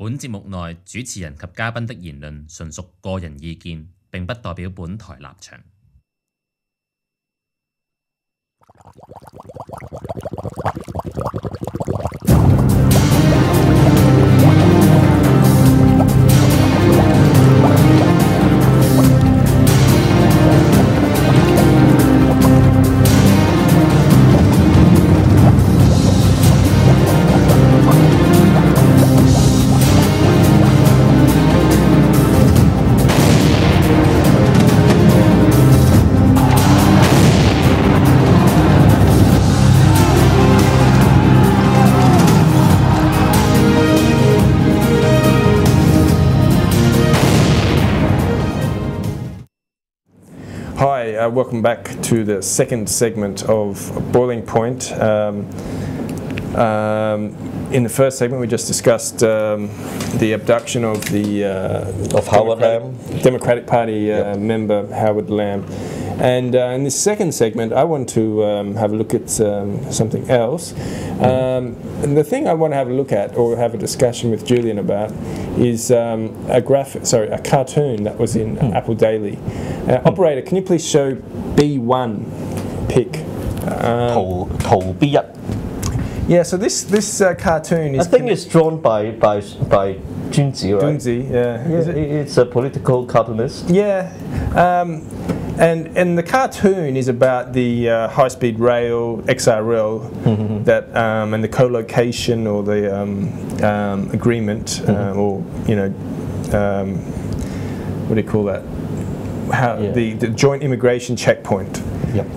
本節目內主持人及嘉賓的言論純屬個人意見，並不代表本台立場。Hi, welcome back to the second segment of Boiling Point. In the first segment, we just discussed the abduction of the Democratic Party member Howard Lamb. And in this second segment, I want to have a look at something else. And the thing I want to have a look at, or have a discussion with Julian about, is a cartoon that was in Apple Daily. Operator, can you please show B1 pic? 圖 B1. Yeah, so this cartoon is. I think it's drawn by Junzi, right? Junzi, yeah. It's a political cartoonist. Yeah. And the cartoon is about the high-speed rail XRL that and the co-location or the agreement or what do you call that? The joint immigration checkpoint. Yep.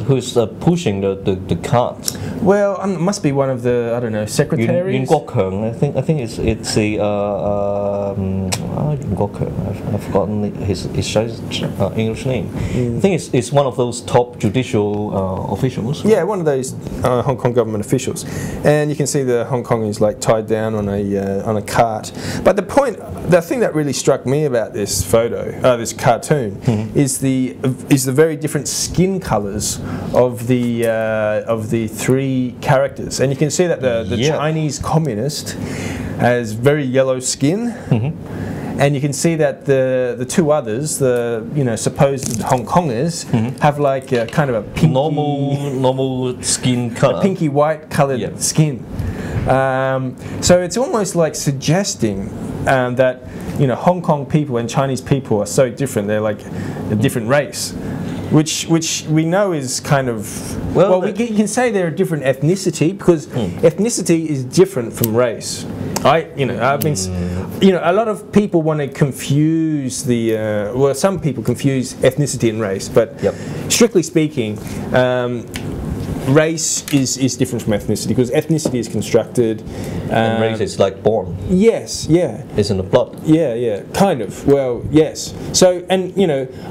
Who's pushing the carts? Well, it must be one of the, I don't know, secretaries. 袁國強, I think it's the袁國強. I've forgotten his English name. I think it's one of those top judicial officials. Yeah, one of those Hong Kong government officials, and you can see the Hong Kong is like tied down on a cart. But the thing that really struck me about this this cartoon, is the very different skin colours of the three characters, and you can see that the Chinese communist has very yellow skin, and you can see that the two others, the supposed HONGKONGERS, have like a kind of a pinky, normal skin color, pinky white coloured skin. So it's almost like suggesting that Hong Kong people and Chinese people are so different. They're like a different race. Which we know is kind of we can say they're a different ethnicity, because ethnicity is different from race. A lot of people want to confuse some people confuse ethnicity and race, but strictly speaking, race is different from ethnicity, because ethnicity is constructed. And race is like born. Yes, yeah. It's in the blood. Yeah, kind of. Well, yes. So, and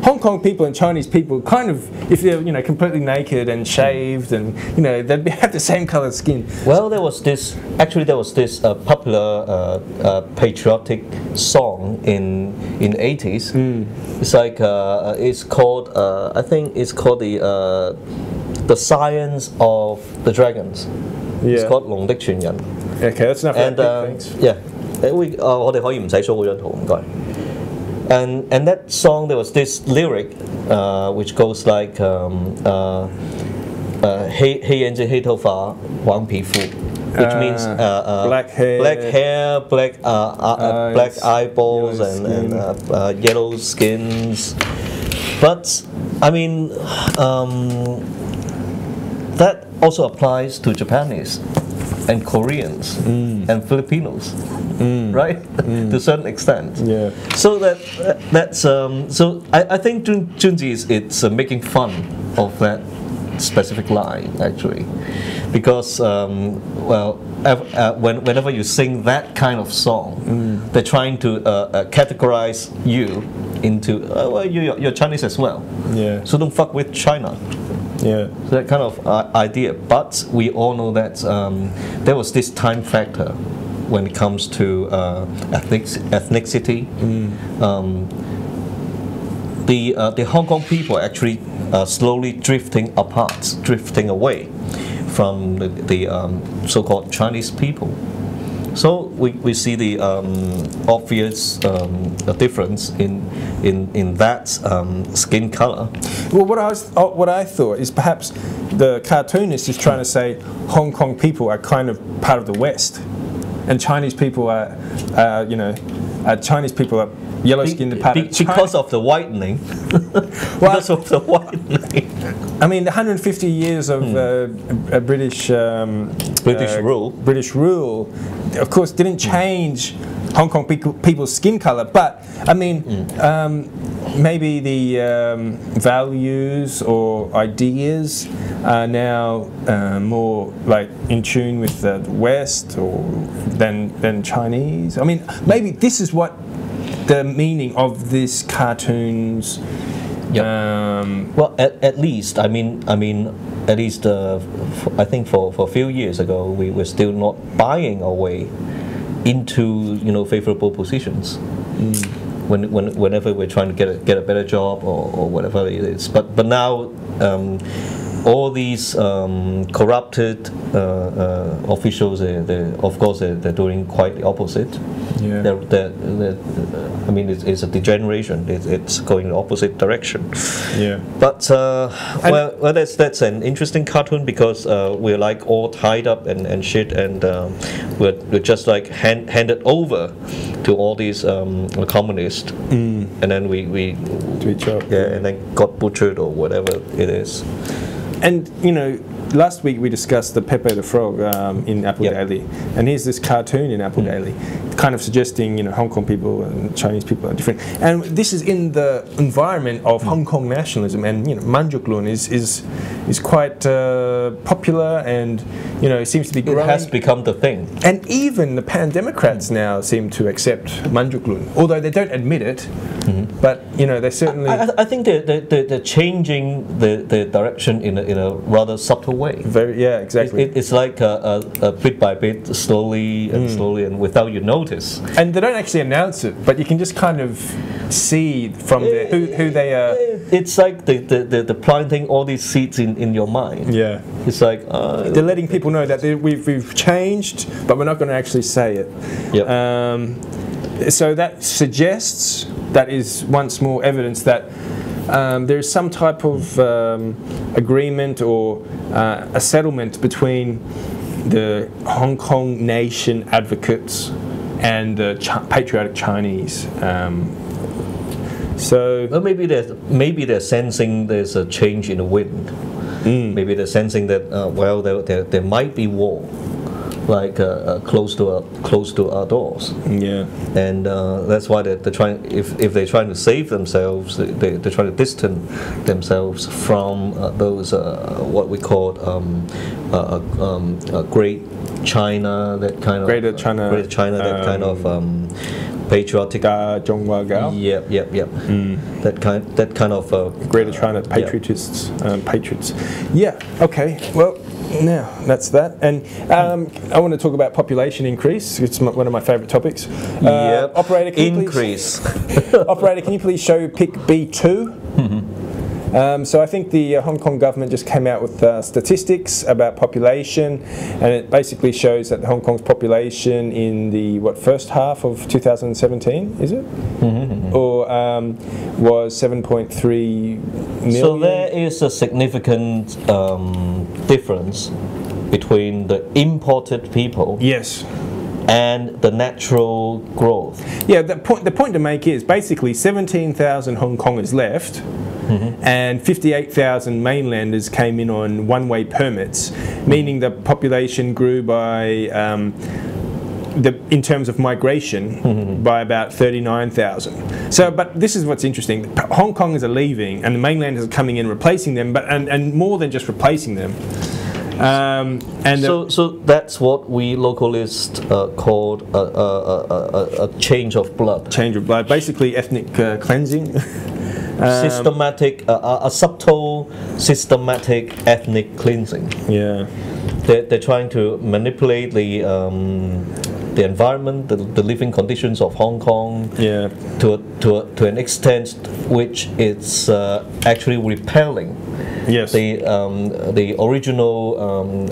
Hong Kong people and Chinese people, kind of, if they're completely naked and shaved, and they'd have the same coloured skin. Well, there was this popular patriotic song in the 80s. It's like it's called I think it's called the Science of the Dragons. It's called 龍的傳人. Okay, that's enough. And thanks.我哋可以唔使 show 嗰張圖，唔該. And that song, there was this lyric which goes like 黑眼睛黑頭髮黃皮膚, which means black hair, black eyeballs, and yellow skins. But I mean, that also applies to Japanese and Koreans and Filipinos, right? To a certain extent. Yeah. So that's so I think Junji is making fun of that specific line, actually, because whenever you sing that kind of song, they're trying to categorize you into you're Chinese as well. Yeah. So don't fuck with China. Yeah. So that kind of idea. But we all know that there was this time factor when it comes to ethnicity. The Hong Kong people actually slowly drifting apart, drifting away from the so-called Chinese people. So we see the obvious difference in that skin color. Well, what I thought is perhaps the cartoonist is trying to say Hong Kong people are kind of part of the West, and Chinese people are Chinese people are yellow-skinned part of China. Because of the whitening. Because of the whitening. I mean, the 150 years of British rule, of course, didn't change Hong Kong people's skin color. But I mean, maybe the values or ideas are now more like in tune with the West or than Chinese. I mean, maybe this is what the meaning of this cartoons. Yep. Well, at least I mean, at least I think for a few years ago we were still not buying our way into favorable positions. Whenever we're trying to get a better job or whatever it is, but now all these corrupted officials, of course they're doing quite the opposite. Yeah. I mean, it's a degeneration. It's going the opposite direction. Yeah. But well, that's an interesting cartoon because we're like all tied up and shit, and we're just like handed over to all these communists, and then we to each other. Yeah, and then got butchered or whatever it is. And last week we discussed the Pepe the Frog in Apple Daily, and here's this cartoon in Apple Daily, kind of suggesting Hong Kong people and Chinese people are different. And this is in the environment of Hong Kong nationalism, and Manjuklun is quite popular, and it seems to be growing. It has become the thing. And even the pan-democrats now seem to accept Manjuklun, although they don't admit it. But they certainly. I think they're changing the direction in a rather subtle way. Yeah, exactly. It's like a bit by bit, slowly and without you notice. And they don't actually announce it, but you can just kind of see from who they are. It's like the planting all these seeds in your mind. Yeah. It's like they're letting people know that we've changed, but we're not going to actually say it. Yep. So that suggests, that is once more evidence that there is some type of agreement or a settlement between the Hong Kong nation advocates and the patriotic Chinese. So well, maybe they're sensing there's a change in the wind. Maybe they're sensing that well, there might be war, like close to our doors. Yeah. And that's why they're trying. If they're trying to save themselves, they're trying to distance themselves from those what we call Great China, that kind of Greater China, that kind of patriotic. Yep. That kind of Greater China patriotists, patriots. Yeah. Okay. Well. Now that's that, and I want to talk about population increase. It's one of my favourite topics. Operator, can Operator, can you please show pic B2? So I think the Hong Kong government just came out with statistics about population, and it basically shows that Hong Kong's population in the first half of 2017, is it? Or was 7.3 million. So there is a significant difference between the imported people. Yes. And the natural growth. Yeah, the point to make is basically 17,000 Hong Kongers left, and 58,000 mainlanders came in on one-way permits, meaning the population grew by, in terms of migration, by about 39,000. So, but this is what's interesting. Hong Kongers are leaving, and the mainlanders are coming in, replacing them, and more than just replacing them. So that's what we localists called a change of blood. Change of blood, basically ethnic cleansing. Systematic, a subtle, systematic ethnic cleansing. Yeah, they're trying to manipulate the environment, the living conditions of Hong Kong. Yeah, to an extent which it's actually repelling Yes. The original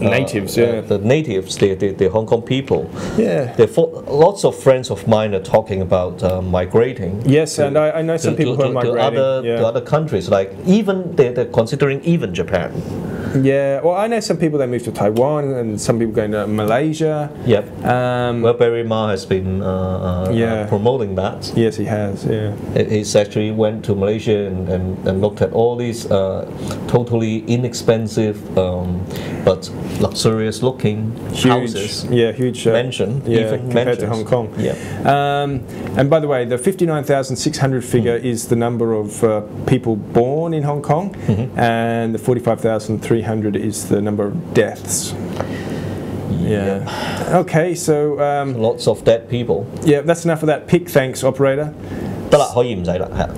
natives, the natives, the Hong Kong people. Yeah. Lots of friends of mine are talking about migrating. Yes, and I know some people who are migrating to other countries, like even they're considering even Japan. Yeah, well, I know some people that moved to Taiwan, and some people going to Malaysia. Yep. Well, Barry Ma has been promoting that. Yes, he has. Yeah. He's actually went to Malaysia and looked at all these totally inexpensive but luxurious-looking houses. Yeah, huge mansion. Yeah, compared to Hong Kong. Yeah. And by the way, the 59,600 figure is the number of people born in Hong Kong, and the 45,300 is the number of deaths. Yeah. Okay, so lots of dead people. Yeah, that's enough of that pick. Thanks, operator.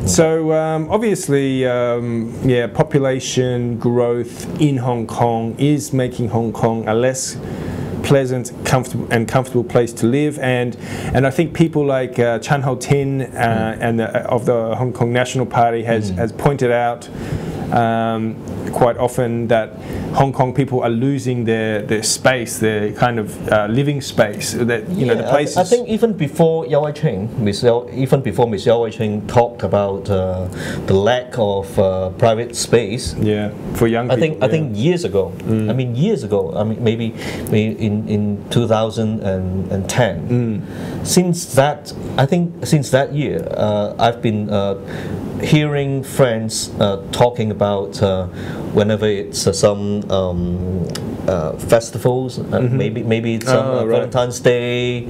So obviously, population growth in Hong Kong is making Hong Kong a less pleasant, comfortable place to live, and I think people like Chan Ho-tin and of the Hong Kong National Party has pointed out quite often that Hong Kong people are losing their space, their kind of living space. That the places. I think even before Yau Wai-ching, Miss Yau Wai-ching talked about the lack of private space. Yeah, for young people. I think years ago. I mean years ago. I mean maybe in 2010. Since that, I think since that year, I've been hearing friends talking about whenever it's some festivals, maybe it's Valentine's Day,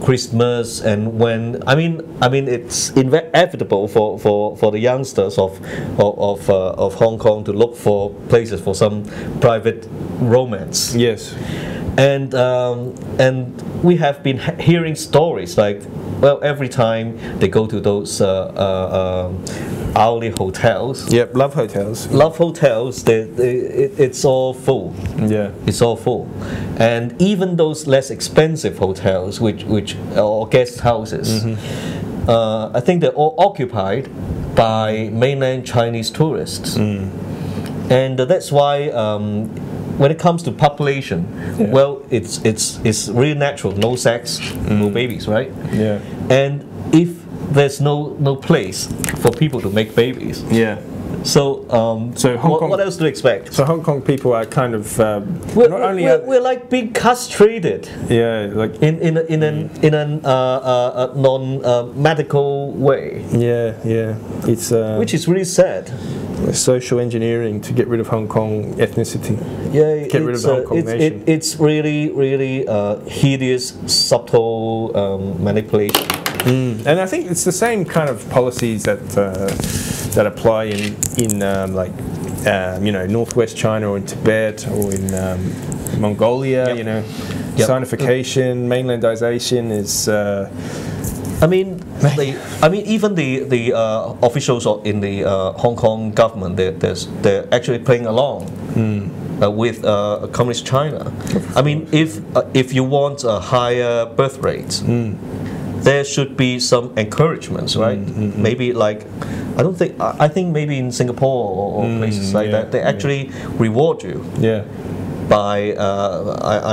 Christmas, and when I mean it's inevitable for the youngsters of Hong Kong to look for places for some private romance. Yes. And we have been hearing stories like, well, every time they go to those hourly hotels. Yep, love hotels. Love hotels. It's all full. Yeah, it's all full, and even those less expensive hotels, which or guest houses, I think they're all occupied by mainland Chinese tourists, and that's why. When it comes to population, well, it's really natural. No sex, no babies, right? Yeah. And if there's no place for people to make babies, so Hong Kong, what else do you expect? So Hong Kong people are kind of we're like being castrated. Yeah, like in a non-medical way. Yeah. It's which is really sad. Social engineering to get rid of Hong Kong ethnicity. Yeah, get rid of the Hong Kong nation. It's really hideous, subtle manipulation. And I think it's the same kind of policies that apply in northwest China or in Tibet or in Mongolia. Sinification, mainlandization is. Even the officials in the Hong Kong government, they're actually playing along with Communist China. I mean, if you want a higher birth rate, there should be some encouragements, right? Maybe like, I think maybe in Singapore or places like that, they actually reward you. Yeah. By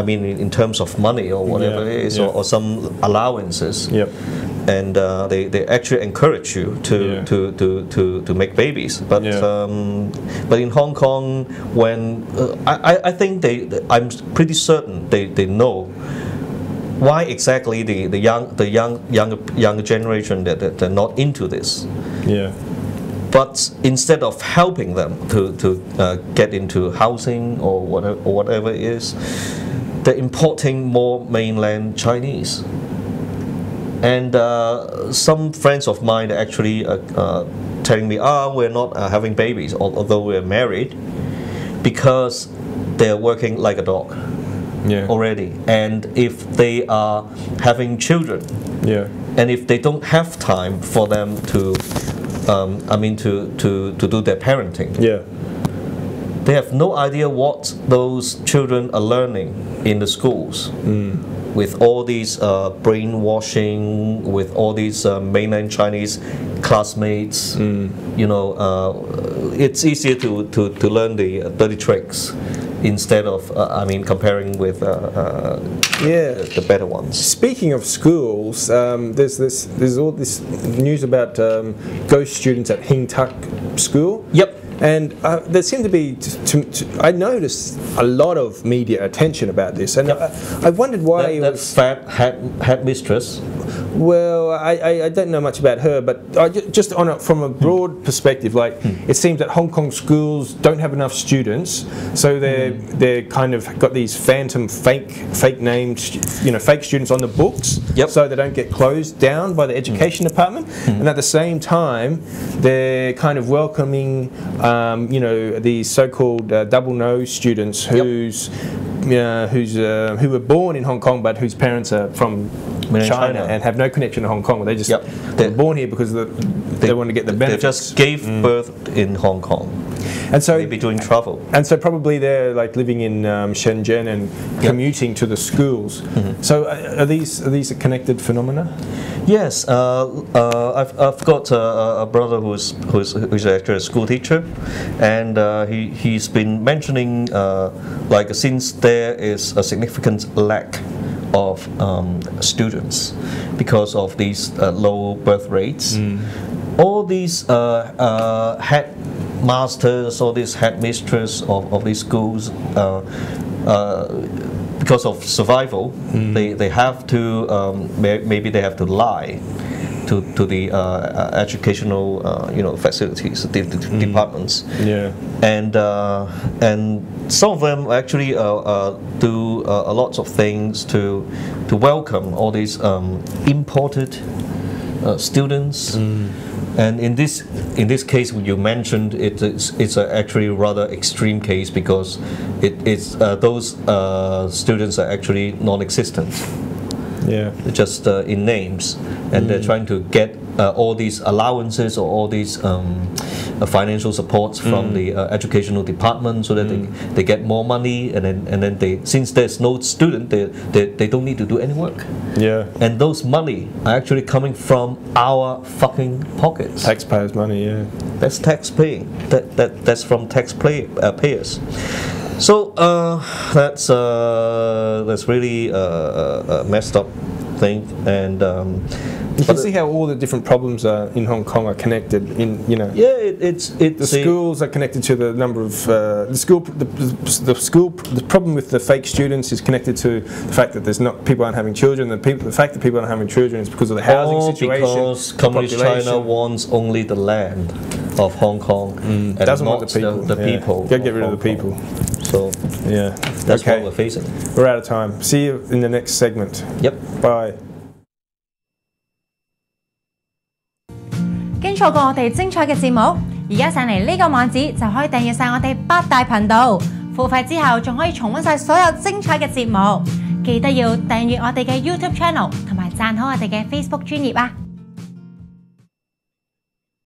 in terms of money or whatever it is, or some allowances. Yep. And they actually encourage you to make babies. But in Hong Kong, when I think I'm pretty certain they know why exactly the younger generation that they're not into this. Yeah. But instead of helping them to get into housing or whatever it is, they're importing more mainland Chinese. And some friends of mine are actually telling me, we're not having babies, although we're married, because they're working like a dog already. And if they are having children, and if they don't have time for them to do their parenting. They have no idea what those children are learning in the schools. with all these brainwashing, with all these mainland Chinese classmates, you know, it's easier to learn the dirty tricks instead of, I mean, comparing with the better ones. Speaking of schools, there's all this news about ghost students at HONGKONG school. Yep. And there seemed to be, I noticed a lot of media attention about this, and I wondered why that fat headmistress. Well, I don't know much about her, but just from a broad perspective, like it seems that Hong Kong schools don't have enough students, so they're kind of got these phantom fake named, you know, fake students on the books, so they don't get closed down by the education department, and at the same time they're kind of welcoming, you know, these so-called double nose students who were born in Hong Kong but whose parents are from China and have no connection to Hong Kong. They just were born here because they want to get the benefits. They just gave birth in Hong Kong. And so maybe doing travel. And so probably they're like living in Shenzhen and commuting to the schools. So are these a connected phenomena? Yes, I've got a brother who's actually a school teacher, and he's been mentioning like since there is a significant lack of students because of these low birth rates, all these headmasters, all these headmistresses of these schools, because of survival, they have to maybe they have to lie to the educational facilities, the departments. And some of them actually do a lot of things to welcome all these imported students. And in this case, you mentioned it's actually a rather extreme case because those students are actually non-existent. Just in names, and they're trying to get all these allowances or all these financial supports from the educational department so that they get more money, and then since there's no student, they don't need to do any work. And those money are actually coming from our fucking pockets. Taxpayers' money, That's tax paying. That's from taxpayers. So that's really a messed up thing, and you can see how all the different problems in Hong Kong are connected. The schools are connected to the number of the school. The problem with the fake students is connected to the fact that people aren't having children. The fact that people aren't having children is because of the housing situation. Because Communist China wants only the land of Hong Kong and doesn't not want the people. The people. Got to get rid of the people. So that's what we're facing. We're out of time. See you in the next segment. Bye. 經錯過我哋精彩嘅節目，而家上嚟呢個網址就可以訂閱晒我哋8大頻道，付費之後仲可以重溫晒所有精彩嘅節目。記得要訂閱我哋嘅 YouTube Channel 同埋讚好我哋嘅 Facebook 專頁啊！